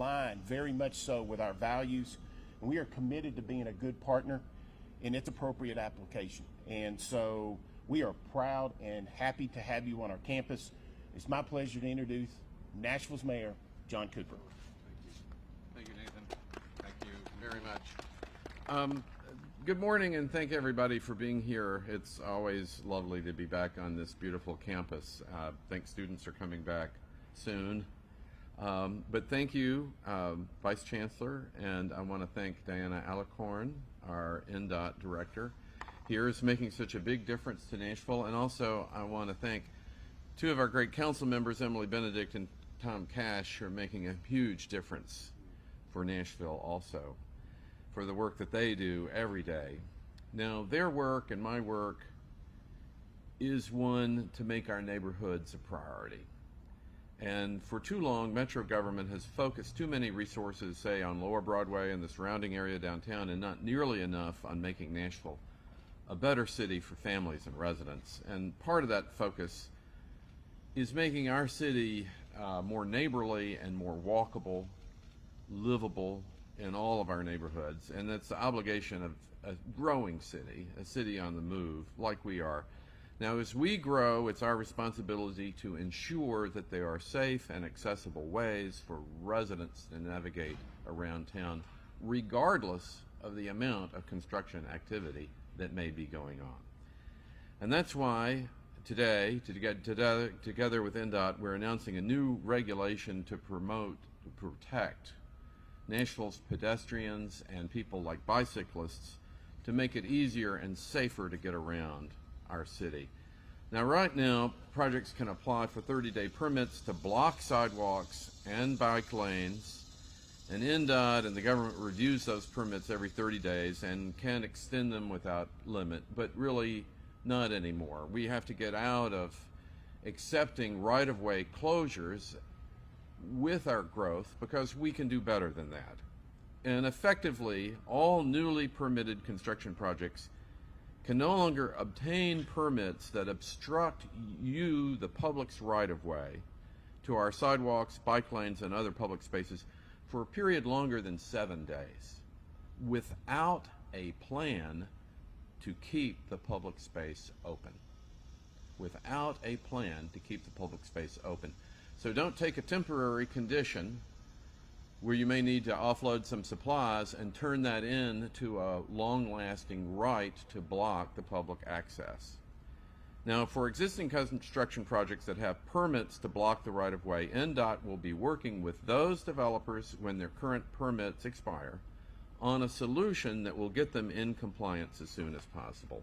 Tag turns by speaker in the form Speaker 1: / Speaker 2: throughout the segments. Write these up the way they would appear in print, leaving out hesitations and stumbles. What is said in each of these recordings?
Speaker 1: align very much so with our values, and we are committed to being a good partner in its appropriate application. And so we are proud and happy to have you on our campus. It's my pleasure to introduce Nashville's Mayor John Cooper.
Speaker 2: Thank you, Nathan. Thank you very much. Good morning, and thank everybody for being here. It's always lovely to be back on this beautiful campus. I think students are coming back soon. But thank you, Vice Chancellor, and I want to thank Diana Alicorn, our NDOT Director. Here is making such a big difference to Nashville, and also I want to thank two of our great council members, Emily Benedict and Tom Cash, who are making a huge difference for Nashville also, for the work that they do every day. Now, their work and my work is one to make our neighborhoods a priority. And for too long, Metro government has focused too many resources, say, on Lower Broadway and the surrounding area downtown, and not nearly enough on making Nashville a better city for families and residents. And part of that focus is making our city more neighborly and more walkable, livable in all of our neighborhoods. And that's the obligation of a growing city, a city on the move, like we are. Now, as we grow, it's our responsibility to ensure that there are safe and accessible ways for residents to navigate around town, regardless of the amount of construction activity that may be going on. And that's why today, together with NDOT, we're announcing a new regulation to protect Nashville's pedestrians and people like bicyclists, to make it easier and safer to get around our city. Now, right now, projects can apply for 30-day permits to block sidewalks and bike lanes, and NDOT and the government reviews those permits every 30 days and can extend them without limit, but really not anymore. We have to get out of accepting right-of-way closures with our growth, because we can do better than that. And effectively, all newly permitted construction projects can no longer obtain permits that obstruct you, the public's right-of-way, to our sidewalks, bike lanes, and other public spaces for a period longer than 7 days, without a plan to keep the public space open. Without a plan to keep the public space open. So don't take a temporary condition where you may need to offload some supplies and turn that into a long-lasting right to block the public access. Now, for existing construction projects that have permits to block the right-of-way, NDOT will be working with those developers when their current permits expire on a solution that will get them in compliance as soon as possible.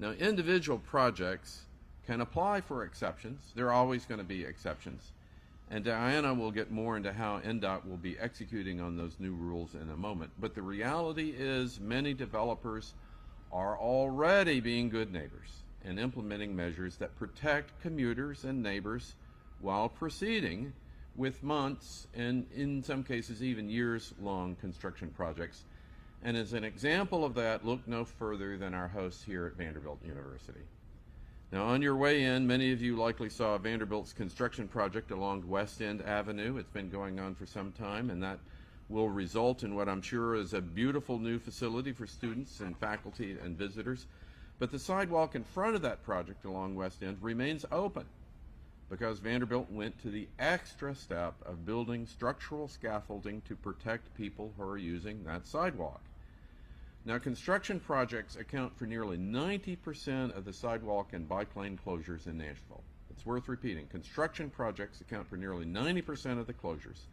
Speaker 2: Now, individual projects can apply for exceptions. There are always going to be exceptions. And Diana will get more into how NDOT will be executing on those new rules in a moment. But the reality is many developers are already being good neighbors and implementing measures that protect commuters and neighbors while proceeding with months and in some cases even years-long construction projects. And as an example of that, look no further than our hosts here at Vanderbilt University. Now, on your way in, many of you likely saw Vanderbilt's construction project along West End Avenue. It's been going on for some time, and that will result in what I'm sure is a beautiful new facility for students and faculty and visitors. But the sidewalk in front of that project along West End remains open because Vanderbilt went to the extra step of building structural scaffolding to protect people who are using that sidewalk. Now, construction projects account for nearly 90% of the sidewalk and bike lane closures in Nashville. It's worth repeating. Construction projects account for nearly 90% of the closures.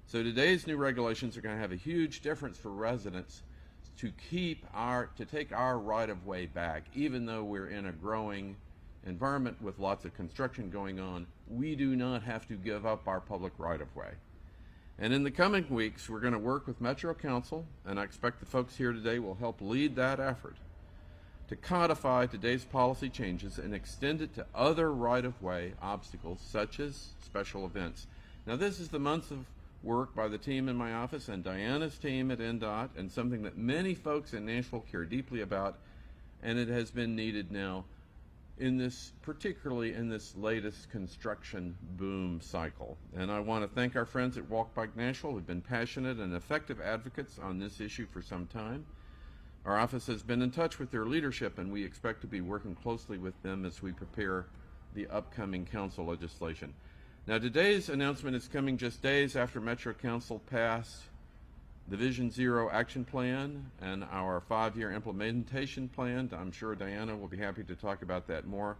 Speaker 2: So today's new regulations are going to have a huge difference for residents to take our right-of-way back. Even though we're in a growing environment with lots of construction going on, we do not have to give up our public right-of-way. And in the coming weeks, we're going to work with Metro Council, and I expect the folks here today will help lead that effort to codify today's policy changes and extend it to other right-of-way obstacles, such as special events. Now, this is the months of work by the team in my office and Diana's team at NDOT, and something that many folks in Nashville care deeply about, and it has been needed now particularly in this latest construction boom cycle. And I want to thank our friends at Walk Bike Nashville who've been passionate and effective advocates on this issue for some time. Our office has been in touch with their leadership, and we expect to be working closely with them as we prepare the upcoming council legislation. Now, today's announcement is coming just days after Metro Council passed the Vision Zero Action Plan and our 5-year implementation plan. I'm sure Diana will be happy to talk about that more,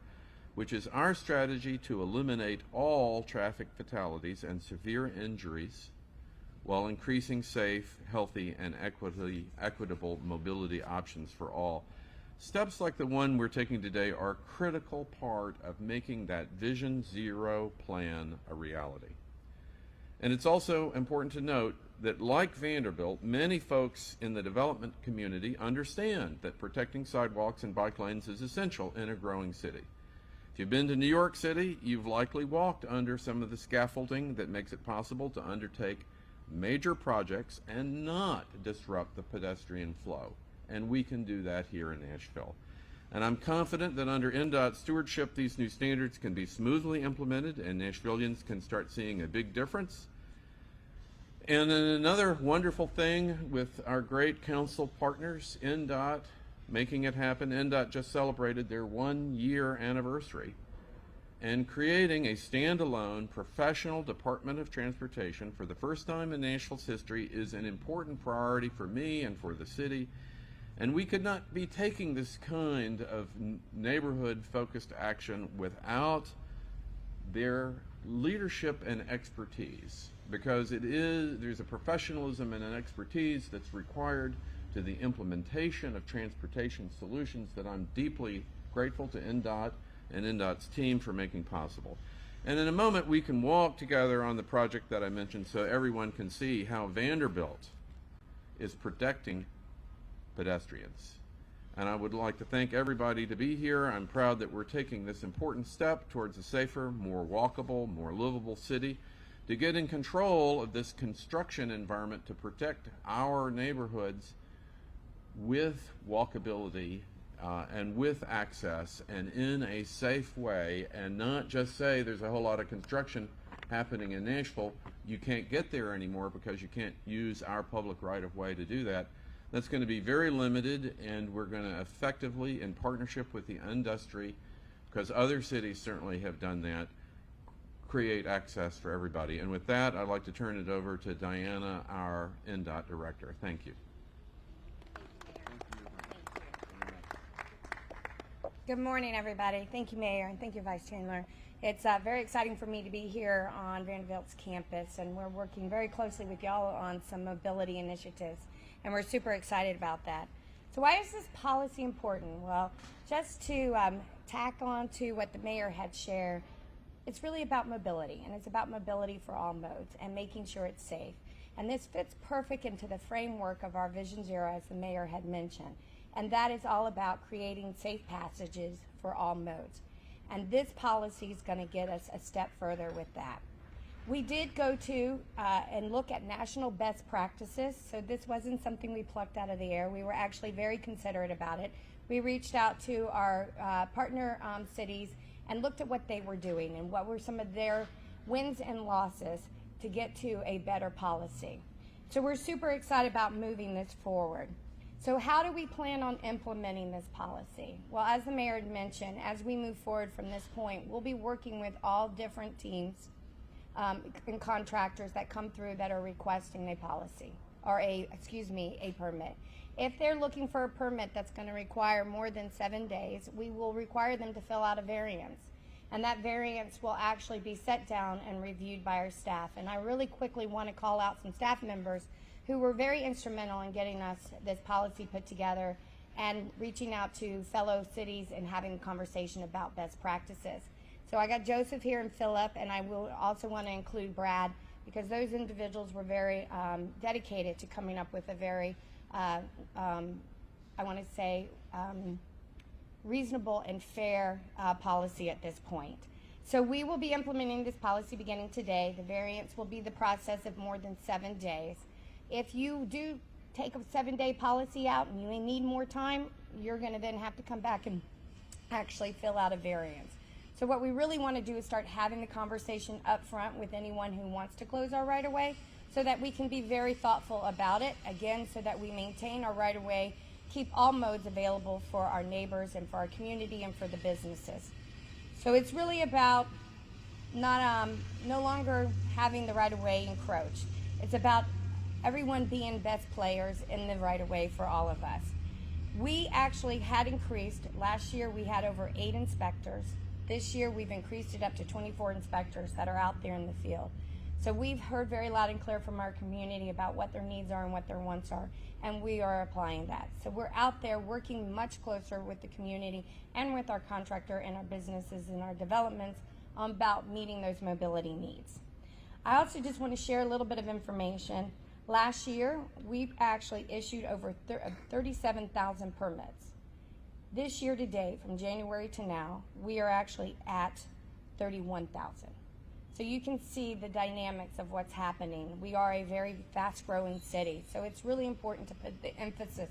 Speaker 2: which is our strategy to eliminate all traffic fatalities and severe injuries while increasing safe, healthy, and equitable mobility options for all. Steps like the one we're taking today are a critical part of making that Vision Zero plan a reality. And it's also important to note that, like Vanderbilt, many folks in the development community understand that protecting sidewalks and bike lanes is essential in a growing city. If you've been to New York City, you've likely walked under some of the scaffolding that makes it possible to undertake major projects and not disrupt the pedestrian flow. And we can do that here in Nashville. And I'm confident that under NDOT stewardship, these new standards can be smoothly implemented and Nashvillians can start seeing a big difference. And then another wonderful thing with our great council partners, NDOT, making it happen. NDOT just celebrated their 1-year anniversary, and creating a standalone professional Department of Transportation for the first time in Nashville's history is an important priority for me and for the city. And we could not be taking this kind of neighborhood-focused action without their leadership and expertise, because there's a professionalism and an expertise that's required to the implementation of transportation solutions that I'm deeply grateful to NDOT and NDOT's team for making possible. And in a moment, we can walk together on the project that I mentioned so everyone can see how Vanderbilt is protecting pedestrians. And I would like to thank everybody to be here. I'm proud that we're taking this important step towards a safer, more walkable, more livable city to get in control of this construction environment to protect our neighborhoods with walkability and with access and in a safe way, and not just say there's a whole lot of construction happening in Nashville, you can't get there anymore because you can't use our public right-of-way to do that. That's going to be very limited, and we're going to effectively, in partnership with the industry, because other cities certainly have done that, create access for everybody. And with that, I'd like to turn it over to Diana, our NDOT director. Thank you.
Speaker 3: Good morning, everybody. Thank you, Mayor, and thank you, Vice Chancellor. It's very exciting for me to be here on Vanderbilt's campus, and we're working very closely with y'all on some mobility initiatives, and we're super excited about that. So why is this policy important? Well, just to tack on to what the Mayor had shared, it's really about mobility, and it's about mobility for all modes and making sure it's safe. And this fits perfect into the framework of our Vision Zero, as the Mayor had mentioned. And that is all about creating safe passages for all modes. And this policy is going to get us a step further with that. We did go to and look at national best practices. So this wasn't something we plucked out of the air. We were actually very considerate about it. We reached out to our partner cities and looked at what they were doing and what were some of their wins and losses to get to a better policy. So we're super excited about moving this forward. So how do we plan on implementing this policy? Well, as the Mayor had mentioned, as we move forward from this point, we'll be working with all different teams and contractors that come through that are requesting a policy, or a permit. If they're looking for a permit that's going to require more than 7 days, we will require them to fill out a variance. And that variance will actually be set down and reviewed by our staff. And I really quickly want to call out some staff members who were very instrumental in getting us this policy put together and reaching out to fellow cities and having a conversation about best practices. So I got Joseph here and Philip, and I will also want to include Brad, because those individuals were very dedicated to coming up with a very, reasonable and fair policy at this point. So we will be implementing this policy beginning today. The variance will be the process of more than 7 days. If you do take a 7-day policy out and you need more time, you're going to then have to come back and actually fill out a variance. So what we really want to do is start having the conversation up front with anyone who wants to close our right-of-way so that we can be very thoughtful about it, again, so that we maintain our right-of-way, keep all modes available for our neighbors and for our community and for the businesses. So it's really about not no longer having the right-of-way encroach. It's about everyone being best players in the right-of-way for all of us. We actually had increased, last year we had over 8 inspectors. This year we've increased it up to 24 inspectors that are out there in the field. So we've heard very loud and clear from our community about what their needs are and what their wants are, and we are applying that. So we're out there working much closer with the community and with our contractor and our businesses and our developments about meeting those mobility needs. I also just want to share a little bit of information. Last year, we actually issued over 37,000 permits. This year to date, from January to now, we are actually at 31,000. So you can see the dynamics of what's happening. We are a very fast-growing city, so it's really important to put the emphasis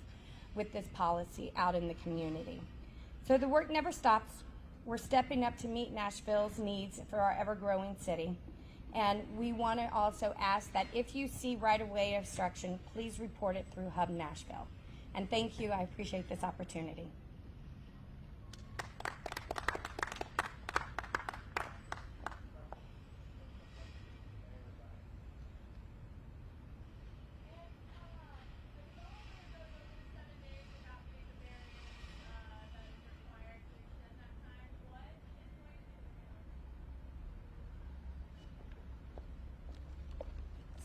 Speaker 3: with this policy out in the community. So the work never stops. We're stepping up to meet Nashville's needs for our ever-growing city. And we want to also ask that if you see right-of-way obstruction, please report it through Hub Nashville. And thank you. I appreciate this opportunity.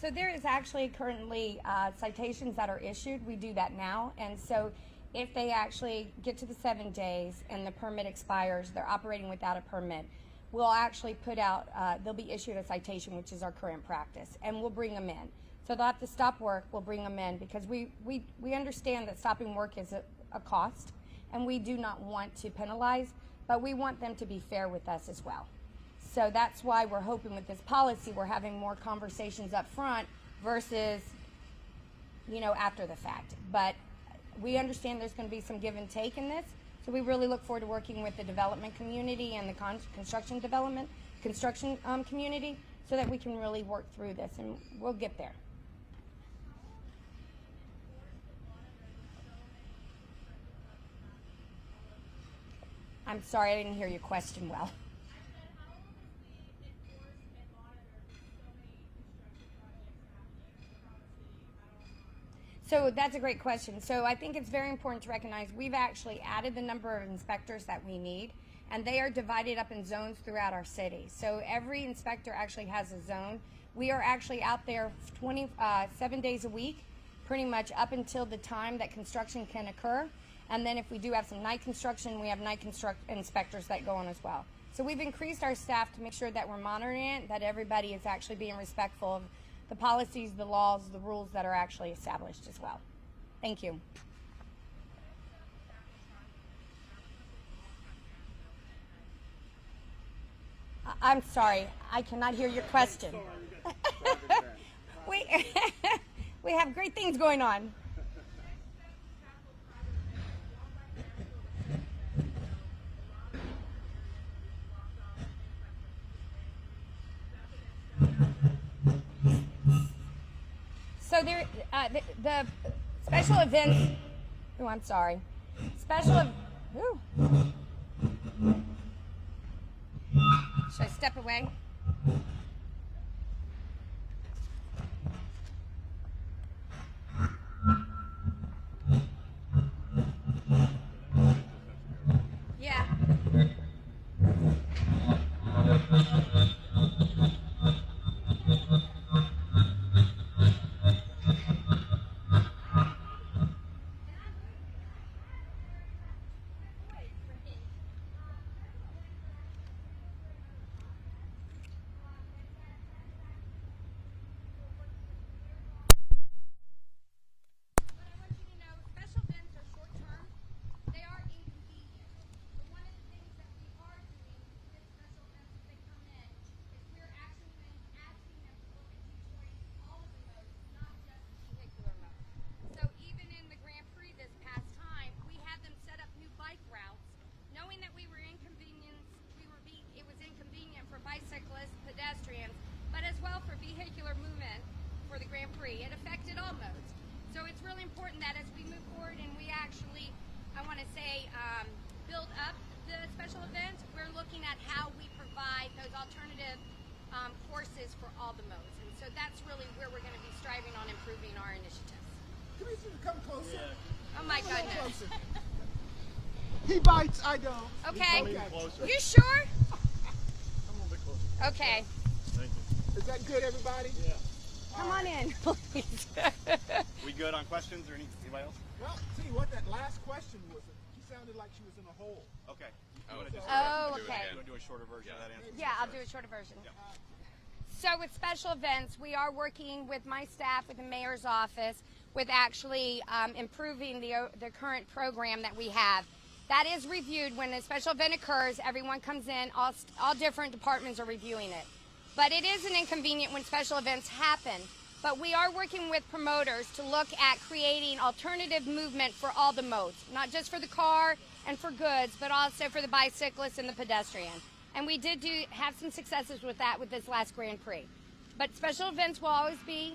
Speaker 3: So there is actually currently citations that are issued. We do that now. And so if they actually get to the 7 days and the permit expires, they're operating without a permit, we'll actually put out, they'll be issued a citation, which is our current practice, and we'll bring them in. So they'll have to stop work, we'll bring them in, because we understand that stopping work is a cost, and we do not want to penalize, but we want them to be fair with us as well. So that's why we're hoping with this policy we're having more conversations up front versus, after the fact. But we understand there's going to be some give and take in this, so we really look forward to working with the development community and the construction community so that we can really work through this, and we'll get there. I'm sorry, I didn't hear your question well. So that's a great question. So I think it's very important to recognize we've actually added the number of inspectors that we need, and they are divided up in zones throughout our city. So every inspector actually has a zone. We are actually out there 7 days a week, pretty much up until the time that construction can occur. And then if we do have some night construction, we have night inspectors that go on as well. So we've increased our staff to make sure that we're monitoring it, that everybody is actually being respectful of the policies, the laws, the rules that are actually established as well. Thank you. I'm sorry, I cannot hear your question. We have great things going on. So there, the special events. Oh, I'm sorry. Should I step away? Yeah. was alternative courses for all the modes. And so that's really where we're going to be striving on improving our initiatives.
Speaker 4: Come closer.
Speaker 3: Oh my goodness.
Speaker 4: He bites, I don't.
Speaker 3: Okay.
Speaker 5: Closer.
Speaker 3: You sure?
Speaker 5: Come a little bit closer.
Speaker 3: Okay.
Speaker 5: Thank you.
Speaker 4: Is that good, everybody?
Speaker 5: Yeah.
Speaker 3: Come on in, please.
Speaker 5: We good on questions or anybody else?
Speaker 4: Well, see what that last question was. She sounded like she was in a hole.
Speaker 5: Okay.
Speaker 3: Oh, okay.
Speaker 5: You want to do a shorter version of that answer?
Speaker 3: Yeah, I'll do a shorter version. So with special events, we are working with my staff, with the mayor's office, with actually improving the current program that we have. That is reviewed when a special event occurs. Everyone comes in, all different departments are reviewing it. But it is an inconvenient when special events happen. But we are working with promoters to look at creating alternative movement for all the modes, not just for the car and for goods, but also for the bicyclist and the pedestrian. And we did have some successes with that with this last Grand Prix. But special events will always be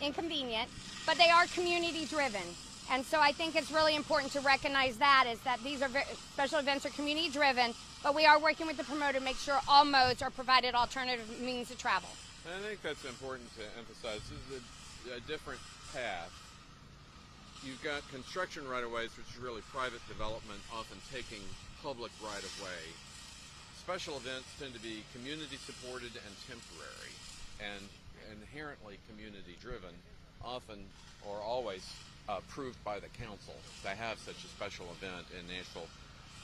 Speaker 3: inconvenient, but they are community driven. And so I think it's really important to recognize that, is that these are special events are community driven, but we are working with the promoter to make sure all modes are provided alternative means of travel.
Speaker 2: And I think that's important to emphasize. This is a different path. You've got construction right-of-ways, which is really private development, often taking public right-of-way. Special events tend to be community-supported and temporary, and inherently community-driven, often or always approved by the council to have such a special event in Nashville.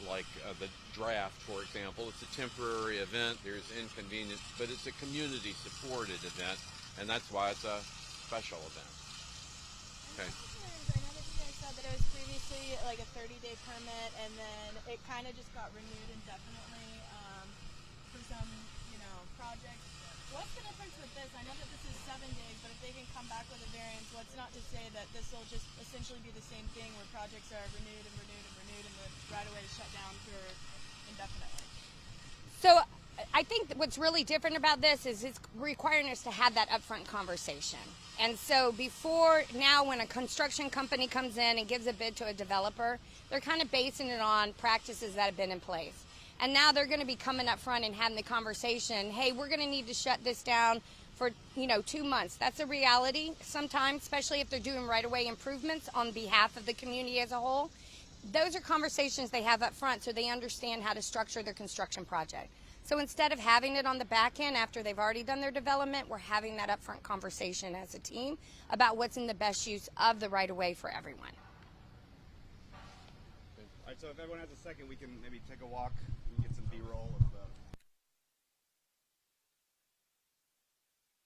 Speaker 2: Like the draft, for example, it's a temporary event, there's inconvenience, but it's a community-supported event, and that's why it's a special event. Okay.
Speaker 6: I know that you guys said that it was previously like a 30-day permit, and then it kind of just got renewed indefinitely for some, projects. What's the difference with this? I know that this is 7 days, but if they can come back with a variance, what's not to say that this will just essentially be the same thing where projects are renewed and renewed and renewed, and the right-of-way is shut down for indefinitely?
Speaker 3: So I think that what's really different about this is it's requiring us to have that upfront conversation. And so before now, when a construction company comes in and gives a bid to a developer, they're kind of basing it on practices that have been in place. And now they're going to be coming up front and having the conversation, hey, we're going to need to shut this down for, 2 months. That's a reality sometimes, especially if they're doing right-of-way improvements on behalf of the community as a whole. Those are conversations they have up front so they understand how to structure their construction project. So instead of having it on the back end after they've already done their development, we're having that upfront conversation as a team about what's in the best use of the right-of-way for everyone.
Speaker 5: All right, so if everyone has a second, we can maybe take a walk and get some B-roll of